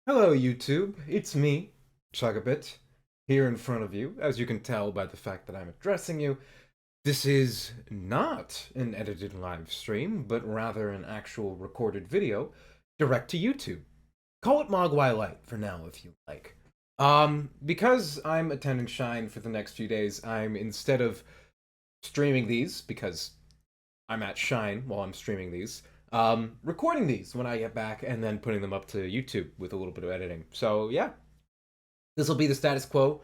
Hello YouTube, it's me, Chugabit, here in front of you. As you can tell by the fact that I'm addressing you, this is not an edited live stream, but rather an actual recorded video direct to YouTube. Call it Mogwai Light for now if you like. Because I'm attending Shine for the next few days, I'm instead of streaming these, because I'm at Shine while I'm streaming these, recording these when I get back and then putting them up to YouTube with a little bit of editing. So yeah, this will be the status quo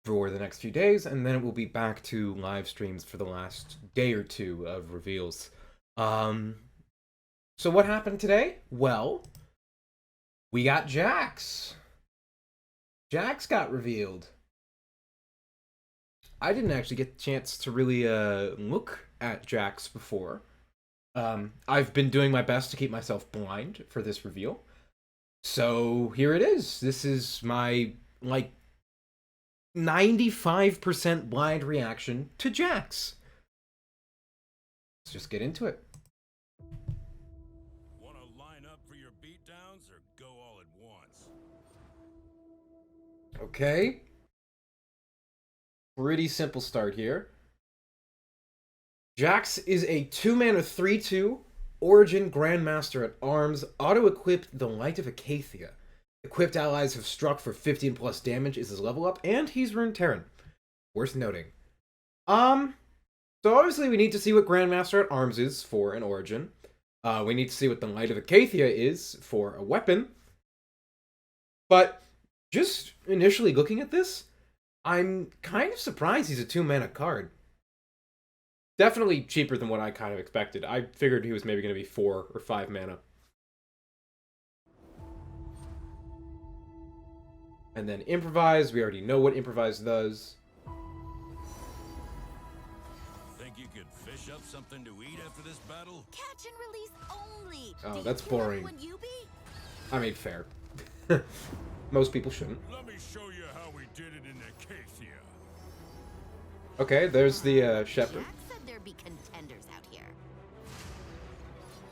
for the next few days, and then it will be back to live streams for the last day or two of reveals. So what happened today? Well, we got Jax. Jax got revealed. I didn't actually get the chance to really look at Jax before. I've been doing my best to keep myself blind for this reveal. So here it is. This is my, 95% blind reaction to Jax. Let's just get into it. Want to line up for your beatdowns or go all at once? Okay. Pretty simple start here. Jax is a 2-mana 3/2 Origin Grandmaster at Arms, auto-equipped the Light of Icathia. Equipped allies have struck for 15 plus damage is his level up, and he's Runeterran. Worth noting. So obviously we need to see what Grandmaster at Arms is for an Origin. We need to see what the Light of Icathia is for a weapon. But just initially looking at this, I'm kind of surprised he's a 2-mana card. Definitely cheaper than what I kind of expected. I figured he was maybe going to be 4 or 5 mana. And then improvise. We already know what improvise does. Think you could fish up something to eat after this battle? Catch and release only. Oh, that's boring. You beat? I mean, fair. Most people shouldn't. Let me show you how we did it in Acacia. Okay, there's the shepherd. Jack said there'd be contenders out here.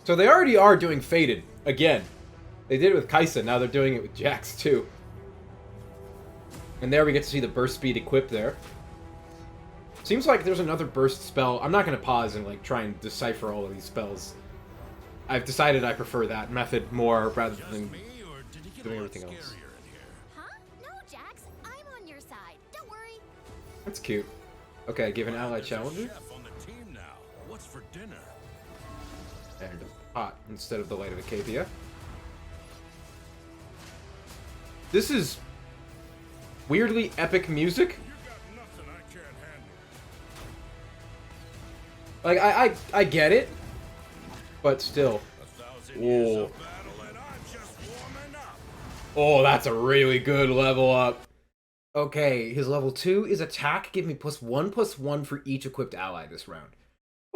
So they already are doing Fated again. They did it with Kaisa, now they're doing it with Jax too. And there we get to see the burst speed equipped there. Seems like there's another burst spell. I'm not going to pause and try and decipher all of these spells. I've decided I prefer that method more rather than doing everything else. Huh? No, Jax. I'm on your side. Don't worry. That's cute. Okay, give an ally challenger. Chef on the team now. What's for dinner? And a pot instead of the Light of Icathia. This is weirdly epic music. You got nothing I can't handle. Like, I get it, but still. 1,000 years Oh. of battle and I'm just warming up. Oh, that's a really good level up. Okay, his level 2 is attack. Give me +1/+1 for each equipped ally this round.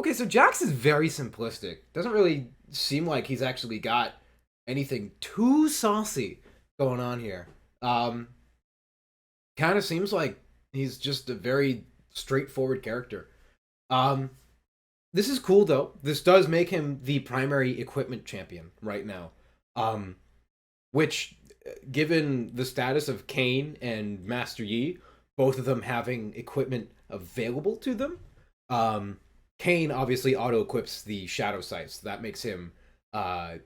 Okay, so Jax is very simplistic. Doesn't really seem like he's actually got anything too saucy going on here. Kind of seems like he's just a very straightforward character. This is cool though. This does make him the primary equipment champion right now. Which, given the status of Kayn and Master Yi, both of them having equipment available to them, Kayn obviously auto-equips the Shadow Sights. That makes him a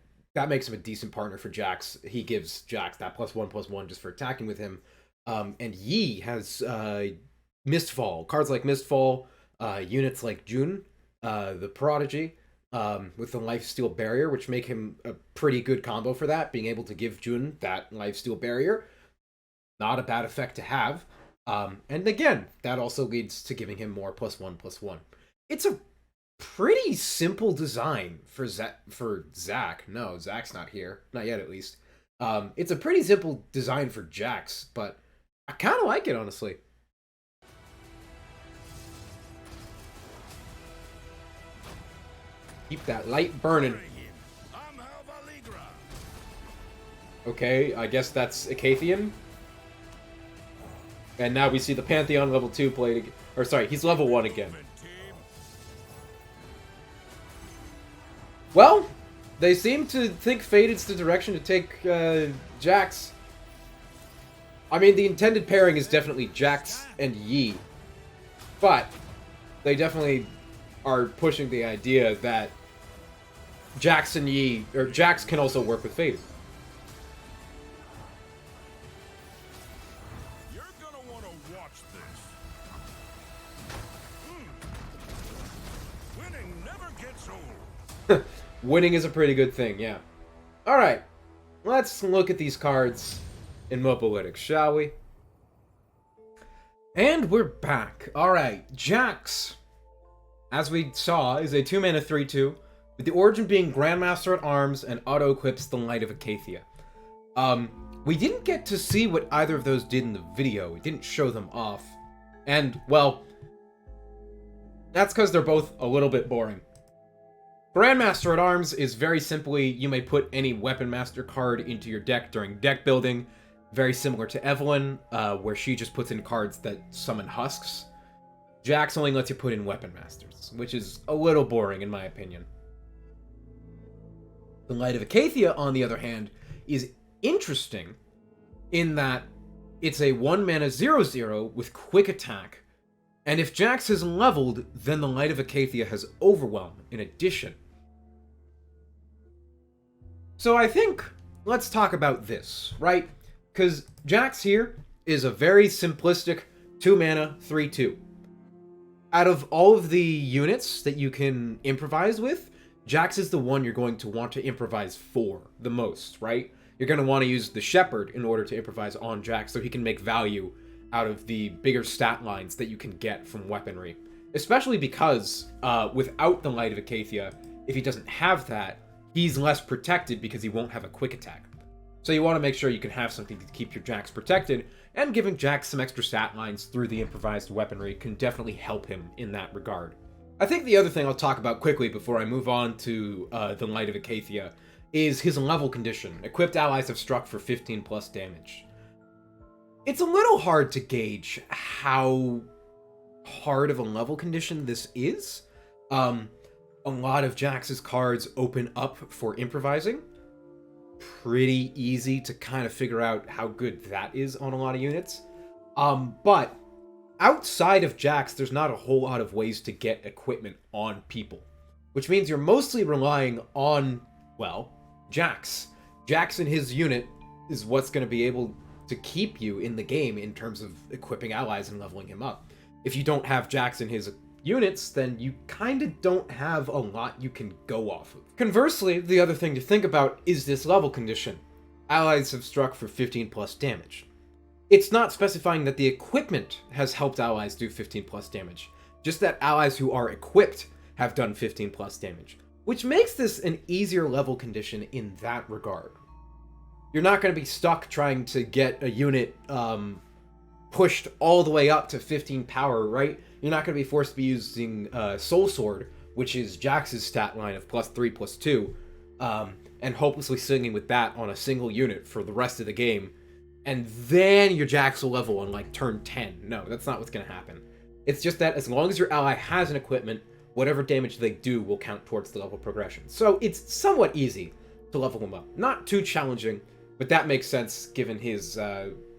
decent partner for Jax. He gives Jax that +1/+1 just for attacking with him. And Yi has Mistfall. Cards like Mistfall, units like Jun, the Prodigy, with the Lifesteal Barrier, which make him a pretty good combo for that. Being able to give Jun that Lifesteal Barrier, not a bad effect to have. And again, that also leads to giving him more +1/+1. It's a pretty simple design for Zach. No, Zach's not here. Not yet, at least. It's a pretty simple design for Jax, but I kind of like it, honestly. Keep that light burning. I'm Halvaligra. Okay, I guess that's Icathian. And now we see the Pantheon level 2 played again. Or sorry, he's level 1 again. Well, they seem to think Fated's the direction to take Jax. I mean, the intended pairing is definitely Jax and Yi, but they definitely are pushing the idea that Jax and Yi, or Jax can also work with Fade. You're gonna want to watch this. Winning never gets old. Winning is a pretty good thing, yeah. Alright, let's look at these cards in Mopolytics, shall we? And we're back. Alright, Jax, as we saw, is a 2-mana 3/2, with the origin being Grandmaster at Arms and auto-equips the Light of Icathia. We didn't get to see what either of those did in the video. We didn't show them off. And, well, that's because they're both a little bit boring. Grandmaster at Arms is very simply, you may put any Weapon Master card into your deck during deck building, very similar to Evelyn, where she just puts in cards that summon husks. Jax only lets you put in Weapon Masters, which is a little boring in my opinion. The Light of Icathia, on the other hand, is interesting in that it's a 1-mana 0/0 with quick attack, and if Jax is leveled, then the Light of Icathia has Overwhelm in addition. So I think, let's talk about this, right? Because Jax here is a very simplistic 2-mana 3/2. Out of all of the units that you can improvise with, Jax is the one you're going to want to improvise for the most, right? You're going to want to use the Shepherd in order to improvise on Jax so he can make value out of the bigger stat lines that you can get from weaponry. Especially because, without the Light of Icathia, if he doesn't have that, he's less protected because he won't have a quick attack. So you want to make sure you can have something to keep your Jax protected, and giving Jax some extra stat lines through the improvised weaponry can definitely help him in that regard. I think the other thing I'll talk about quickly before I move on to the Light of Icathia is his level condition. Equipped allies have struck for 15 plus damage. It's a little hard to gauge how hard of a level condition this is. A lot of Jax's cards open up for improvising. Pretty easy to kind of figure out how good that is on a lot of units. But outside of Jax, there's not a whole lot of ways to get equipment on people, which means you're mostly relying on, well, Jax. Jax and his unit is what's going to be able to keep you in the game in terms of equipping allies and leveling him up. If you don't have Jax and his units, then you kind of don't have a lot you can go off of. Conversely, the other thing to think about is this level condition. Allies have struck for 15 plus damage. It's not specifying that the equipment has helped allies do 15 plus damage, just that allies who are equipped have done 15 plus damage, which makes this an easier level condition in that regard. You're not going to be stuck trying to get a unit pushed all the way up to 15 power, right? You're not going to be forced to be using Soul Sword, which is Jax's stat line of +3/+2, and hopelessly singing with that on a single unit for the rest of the game, and then your Jax will level on like turn 10. No, that's not what's going to happen. It's just that as long as your ally has an equipment, whatever damage they do will count towards the level progression. So it's somewhat easy to level him up. Not too challenging, but that makes sense given his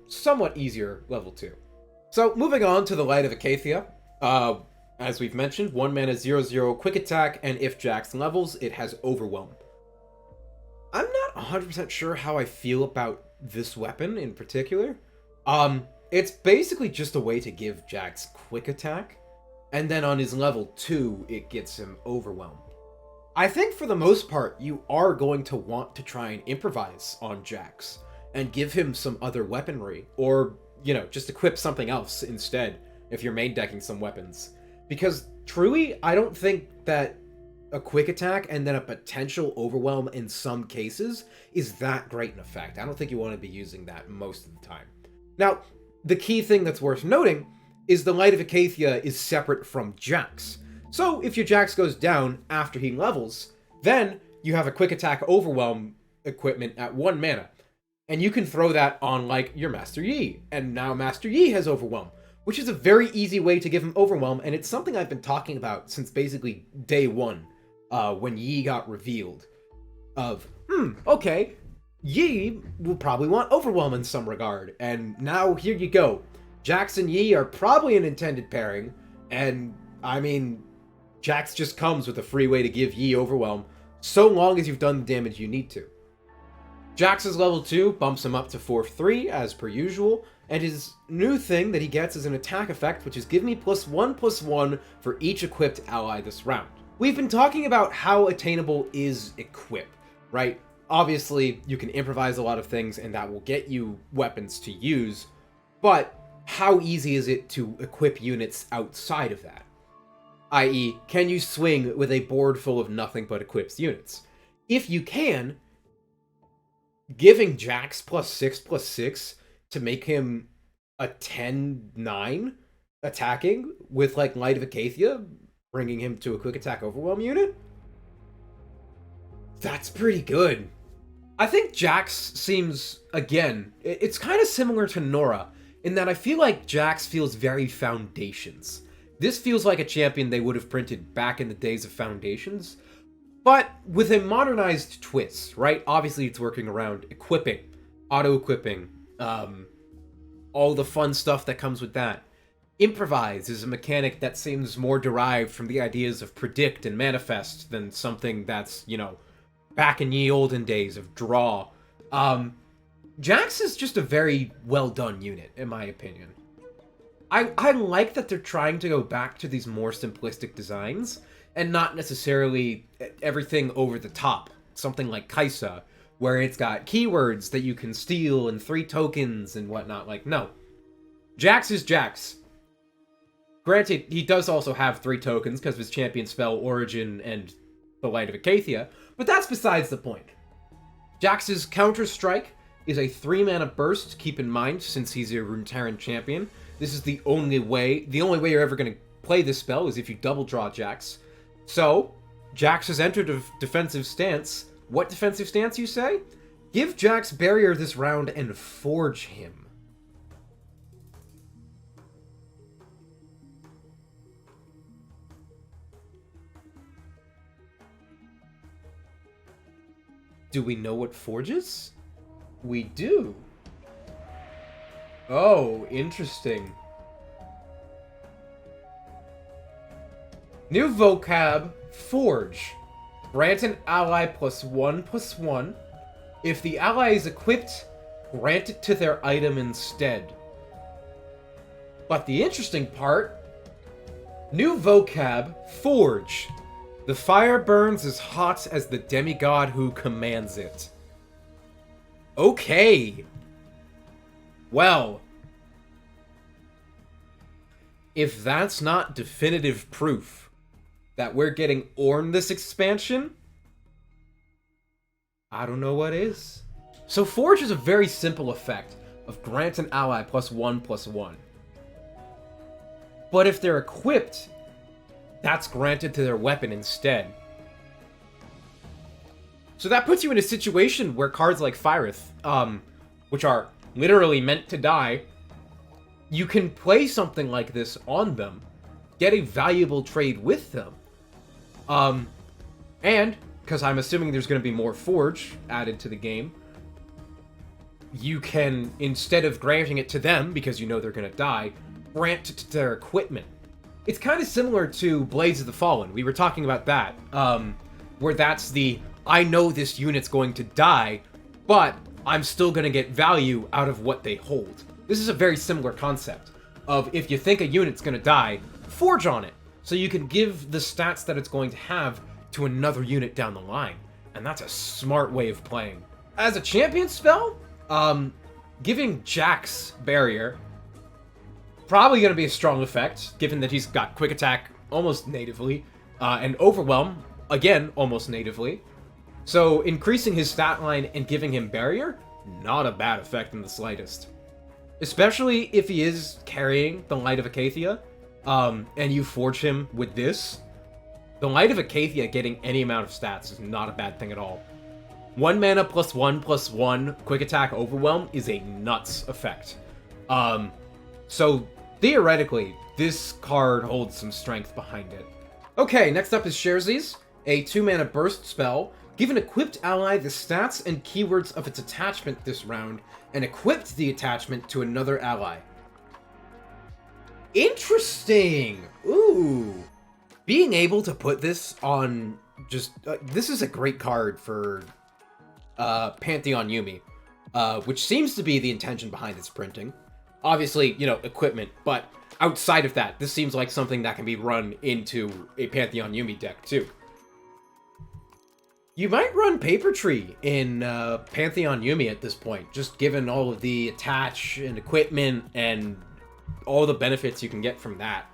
somewhat easier level 2. So moving on to the Light of Icathia. As we've mentioned, 1 mana 0/0 quick attack, and if Jax levels, it has Overwhelm. I'm not 100% sure how I feel about this weapon in particular. It's basically just a way to give Jax quick attack, and then on his level 2, it gets him Overwhelm. I think for the most part, you are going to want to try and improvise on Jax, and give him some other weaponry, or, you know, just equip something else instead, if you're main decking some weapons. Because, truly, I don't think that a quick attack and then a potential Overwhelm in some cases is that great an effect. I don't think you want to be using that most of the time. Now, the key thing that's worth noting is the Light of Icathia is separate from Jax. So, if your Jax goes down after he levels, then you have a quick attack Overwhelm equipment at 1 mana. And you can throw that on, like, your Master Yi. And now Master Yi has Overwhelm, which is a very easy way to give him Overwhelm, and it's something I've been talking about since basically day 1, when Yi got revealed. Okay, Yi will probably want Overwhelm in some regard, and now here you go. Jax and Yi are probably an intended pairing, and I mean, Jax just comes with a free way to give Yi Overwhelm, so long as you've done the damage you need to. Jax's level 2 bumps him up to 4-3, as per usual, and his new thing that he gets is an attack effect, which is give me +1/+1 for each equipped ally this round. We've been talking about how attainable is equip, right? Obviously, you can improvise a lot of things, and that will get you weapons to use, but how easy is it to equip units outside of that? I.e., can you swing with a board full of nothing but equipped units? If you can, giving Jax +6/+6 to make him a 10-9 attacking with, like, Light of Icathia, bringing him to a quick attack overwhelm unit? That's pretty good. I think Jax seems, again, it's kind of similar to Nora, in that I feel like Jax feels very Foundations. This feels like a champion they would have printed back in the days of Foundations, but with a modernized twist, right? Obviously, it's working around equipping, auto-equipping, all the fun stuff that comes with that. Improvise is a mechanic that seems more derived from the ideas of predict and manifest than something that's, you know, back in ye olden days of draw. Jax is just a very well-done unit, in my opinion. I like that they're trying to go back to these more simplistic designs, and not necessarily everything over the top. Something like Kaisa, where it's got keywords that you can steal and 3 tokens and whatnot. Like, no. Jax is Jax. Granted, he does also have 3 tokens because of his champion spell, Origin, and the Light of Icathia, but that's besides the point. Jax's Counter Strike is a 3-mana burst, keep in mind, since he's a Runeterran Champion. This is the only way you're ever going to play this spell is if you double draw Jax. So, Jax has entered a defensive stance. What defensive stance, you say? Give Jax Barrier this round and forge him. Do we know what forges? We do. Oh, interesting. New vocab, Forge. Grant an ally +1/+1. If the ally is equipped, grant it to their item instead. But the interesting part, new vocab, Forge. The fire burns as hot as the demigod who commands it. Okay. Well, if that's not definitive proof that we're getting Ornn this expansion, I don't know what is. So Forge is a very simple effect of grant an ally +1/+1. But if they're equipped, that's granted to their weapon instead. So that puts you in a situation where cards like Fireth, which are literally meant to die, you can play something like this on them, get a valuable trade with them. And, because I'm assuming there's going to be more Forge added to the game, you can, instead of granting it to them, because you know they're going to die, grant it to their equipment. It's kind of similar to Blades of the Fallen. We were talking about that, where that's the, I know this unit's going to die, but I'm still going to get value out of what they hold. This is a very similar concept of if you think a unit's going to die, forge on it, so you can give the stats that it's going to have to another unit down the line. And that's a smart way of playing. As a champion spell, giving Jax Barrier, probably going to be a strong effect, given that he's got Quick Attack almost natively, and Overwhelm, again, almost natively. So increasing his stat line and giving him Barrier, not a bad effect in the slightest. Especially if he is carrying the Light of Icathia, and you forge him with this. The Light of Icathia getting any amount of stats is not a bad thing at all. 1 mana +1/+1 Quick Attack Overwhelm is a nuts effect. So theoretically, this card holds some strength behind it. Okay, next up is Sharesies, a 2-mana burst spell Give an equipped ally the stats and keywords of its attachment this round, and equipped the attachment to another ally. Interesting! Ooh! Being able to put this on just... this is a great card for Pantheon Yuumi, which seems to be the intention behind its printing. Obviously, you know, equipment, but outside of that, this seems like something that can be run into a Pantheon Yuumi deck, too. You might run Paper Tree in Pantheon Yuumi at this point, just given all of the attach and equipment and all the benefits you can get from that.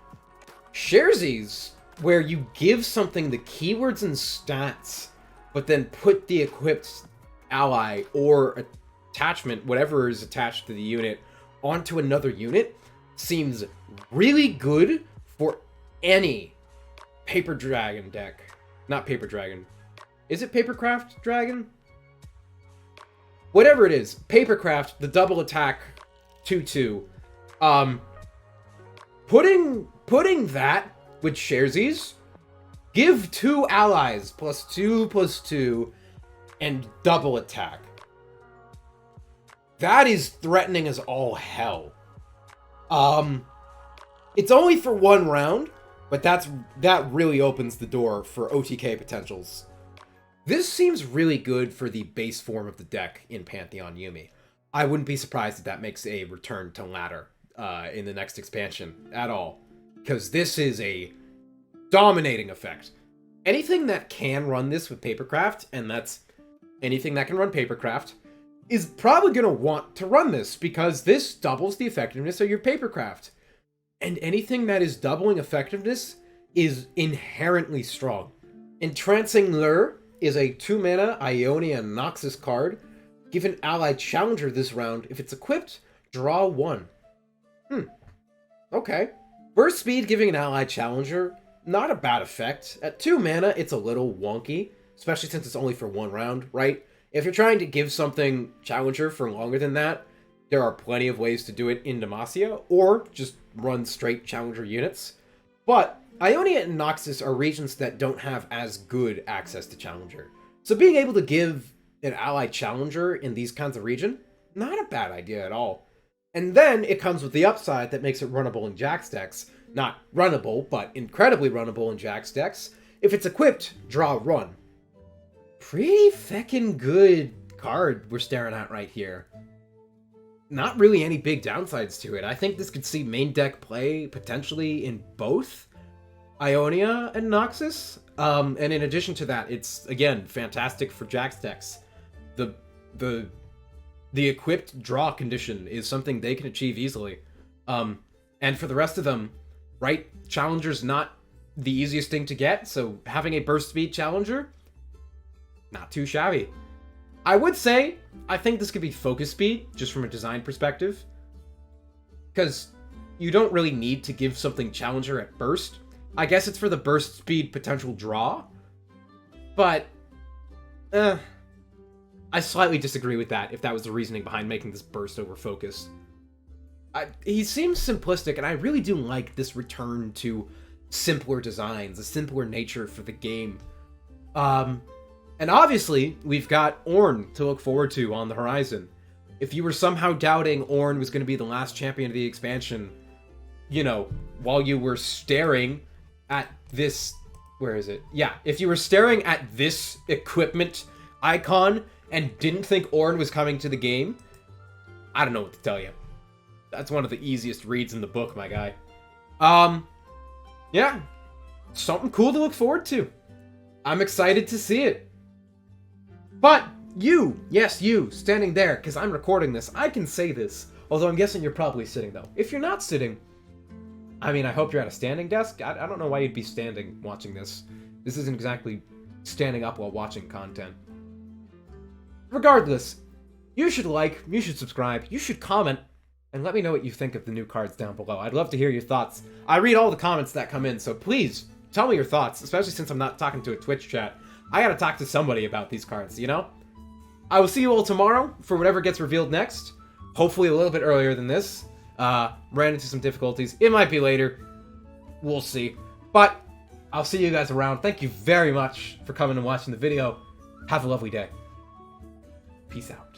Sharesies, where you give something the keywords and stats, but then put the equipped ally or attachment, whatever is attached to the unit, onto another unit, seems really good for any Paper Dragon deck. Not Paper Dragon. Is it Papercraft Dragon? Whatever it is, Papercraft, the double attack 2/2. Putting that with Sharesies, give 2 allies +2/+2 and double attack. That is threatening as all hell. It's only for 1 round, but that really opens the door for OTK potentials. This seems really good for the base form of the deck in Pantheon Yuumi. I wouldn't be surprised if that makes a return to ladder in the next expansion at all, because this is a dominating effect. Anything that can run this with Papercraft, and that's anything that can run Papercraft, is probably going to want to run this, because this doubles the effectiveness of your Papercraft. And anything that is doubling effectiveness is inherently strong. Entrancing Lure is a 2-mana Ionia Noxus card. Give an allied challenger this round. If it's equipped, draw 1. Okay. Burst speed giving an allied challenger, not a bad effect. At 2 mana, it's a little wonky, especially since it's only for 1 round, right? If you're trying to give something challenger for longer than that, there are plenty of ways to do it in Demacia, or just run straight challenger units. But Ionia and Noxus are regions that don't have as good access to challenger. So being able to give an allied challenger in these kinds of region, not a bad idea at all. And then it comes with the upside that makes it runnable in Jax decks. Not runnable, but incredibly runnable in Jax decks. If it's equipped, draw run. Pretty feckin' good card we're staring at right here. Not really any big downsides to it. I think this could see main deck play potentially in both Ionia and Noxus. And in addition to that, it's, again, fantastic for Jax decks. The equipped draw condition is something they can achieve easily. And for the rest of them, right, Challenger's not the easiest thing to get, so having a burst speed Challenger, not too shabby. I would say, I think this could be focus speed, just from a design perspective. Because you don't really need to give something Challenger at burst. I guess it's for the burst speed potential draw. But, I slightly disagree with that, if that was the reasoning behind making this burst over focus. He seems simplistic, and I really do like this return to simpler designs, a simpler nature for the game. And obviously, we've got Ornn to look forward to on the horizon. If you were somehow doubting Ornn was going to be the last champion of the expansion, you know, while you were staring at this... Where is it? Yeah, if you were staring at this equipment icon and didn't think Ornn was coming to the game, I don't know what to tell you. That's one of the easiest reads in the book, my guy. Yeah, something cool to look forward to. I'm excited to see it. But you, yes you, standing there, because I'm recording this, I can say this. Although I'm guessing you're probably sitting, though. If you're not sitting, I mean, I hope you're at a standing desk. I don't know why you'd be standing watching this. This isn't exactly standing up while watching content. Regardless, you should like, you should subscribe, you should comment, and let me know what you think of the new cards down below. I'd love to hear your thoughts. I read all the comments that come in, so please, tell me your thoughts, especially since I'm not talking to a Twitch chat. I gotta talk to somebody about these cards, you know? I will see you all tomorrow for whatever gets revealed next. Hopefully a little bit earlier than this. Ran into some difficulties. It might be later. We'll see. But I'll see you guys around. Thank you very much for coming and watching the video. Have a lovely day. Peace out.